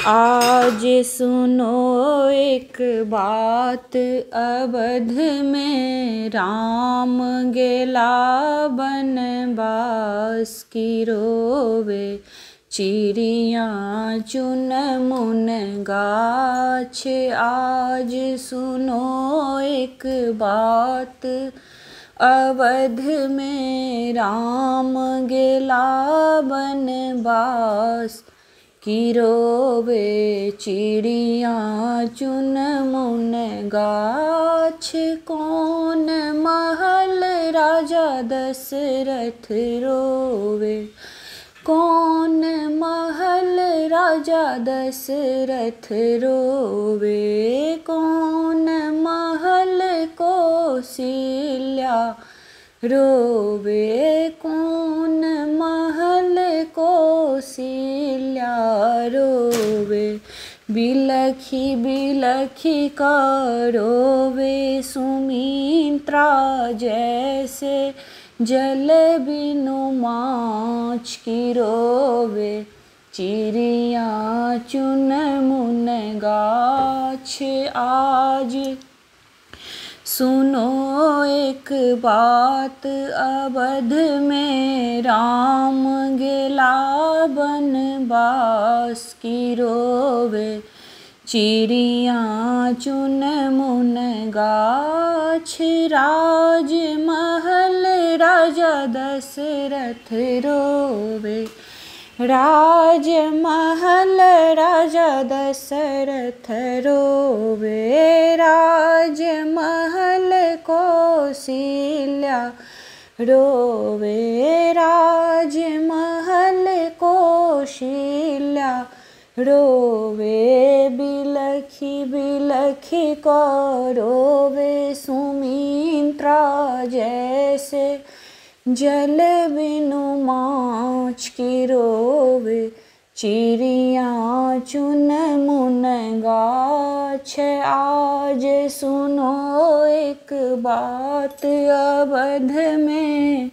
आज सुनो एक बात, अवध में राम गेला बनवास की रोवे चिड़ियाँ चुन मुन गाछ। आज सुनो एक बात, अवध में राम गेला बनवास की रोवे चिड़ियाँ चुन मुन गाछ। कौन महल राजा दशरथ रोवे, कौन महल राजा दशरथ रोवे, कौन महल कौशल्या रोवे, कौन महल कौशल्या रोवे। बिलखी बिलखी रोवे सुमित्रा, जैसे जल बिनु माछ की रोवे चिड़ियाँ चुन मुन गाछ। आज सुनो एक बात, अवध में राम गेला बनवास की रोवे चिड़ियाँ चुन मुन गाछ। राजमहल राजा दशरथ रोवे, राजमहल राजा दशरथ रोवे, राजमहल कौशल्या रोवे, राजमहल कौशल्या रोवे। बिलखी बिलखी रोवे सुमित्रा, जैसे जल बिनु माछ की रोवे चिड़ियाँ चुन मुन गाछ। आज सुनो एक बात, अवध में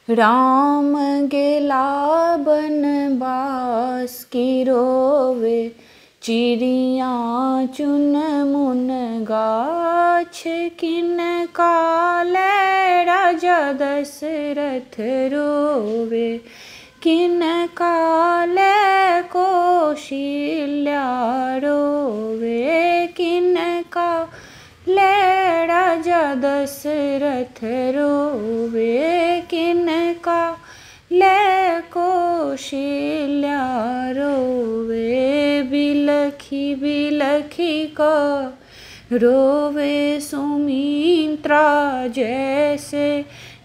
राम गेला बनवास की रोवे चिड़ियाँ चुन मुन गाछ। किन काले राजा दशरथ रोवे, किन काले कौशल्या रोवे, किन काले राजा दशरथ रोवे, किन काले कौशल्या रोवे। बिलखी बिलखी रोवे सुमित्रा, जैसे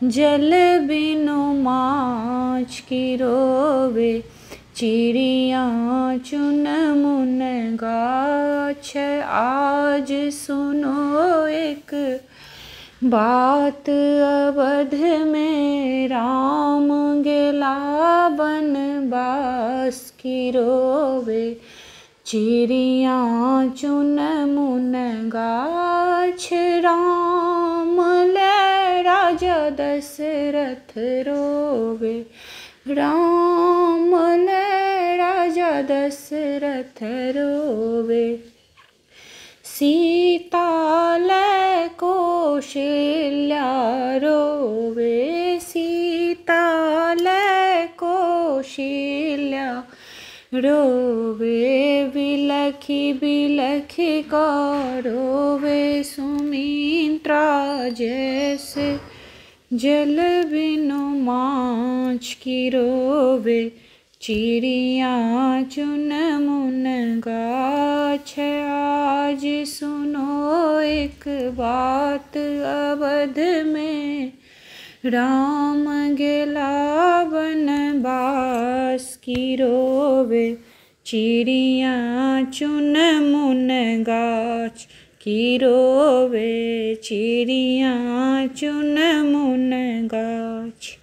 जल बिनु माछ की रोवे चिड़ियाँ चुन मुन गाछ। आज सुनो एक बात, अवध में राम गेला बनवास की रोवे चिड़ियाँ चुन मुन गाछ। राम ले राजा दशरथ रोवे, राम ले राजा दशरथ रोवे, सीता ले कौशल्या रोवे, सीता ले कौशल्या रोवे। बिलखी बिलखी रोवे सुमित्रा, जैसे जल बिनु माछ की रोवे चिड़ियाँ चुन मुन गाछ। आज सुनो एक बात, अवध में राम गेला बनवास की रोवे चिड़ियाँ चुन मुन गाछ की रोवे चिड़ियाँ चुन मुन गाछ।